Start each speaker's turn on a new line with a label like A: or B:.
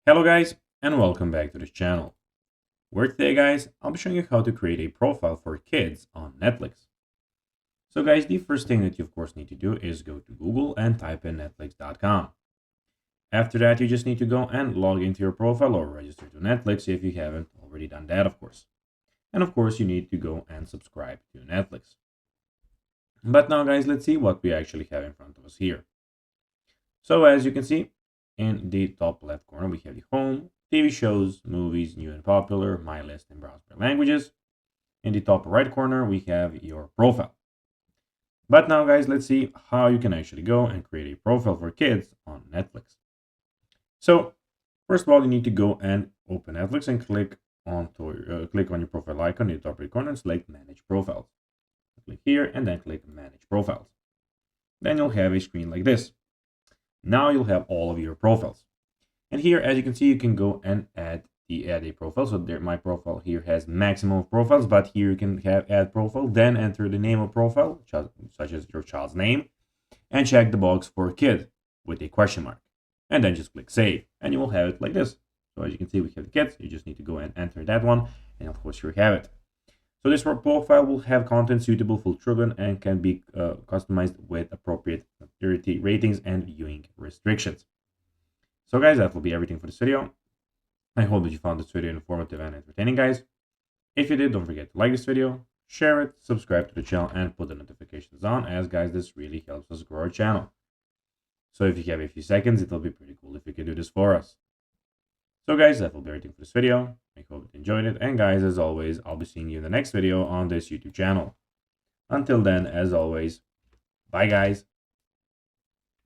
A: Hello guys, and welcome back to this channel, where today guys, I'll be showing you how to create a profile for kids on Netflix. So guys, the first thing that you of course need to do is go to Google and type in netflix.com. After that, you just need to go and log into your profile or register to Netflix if you haven't already done that, of course. And of course, you need to go and subscribe to Netflix. But now guys, let's see what we actually have in front of us here. So as you can see, in the top left corner, we have the home, TV shows, movies, new and popular, my list, and browse by languages. In the top right corner, we have your profile. But now, guys, let's see how you can actually go and create a profile for kids on Netflix. So, first of all, you need to go and open Netflix and click on your profile icon in the top right corner and select Manage Profiles. Click here and then click Manage Profiles. Then you'll have a screen like this. Now you'll have all of your profiles. And here, as you can see, you can go and add a profile. So there, my profile here has maximum of profiles, but here you can have add profile, then enter the name of profile, such as your child's name, and check the box for kid with a question mark. And then just click save, and you will have it like this. So as you can see, we have the kids. You just need to go and enter that one, and of course, you have it. So this profile will have content suitable for children and can be customized with appropriate maturity ratings and viewing restrictions. So guys, that will be everything for this video. I hope that you found this video informative and entertaining, guys. If you did, don't forget to like this video, share it, subscribe to the channel, and put the notifications on, as guys, this really helps us grow our channel. So if you have a few seconds, it'll be pretty cool if you could do this for us. So guys, that will be everything for this video. I hope you enjoyed it, and guys, as always, I'll be seeing you in the next video on this YouTube channel. Until then, as always, bye guys.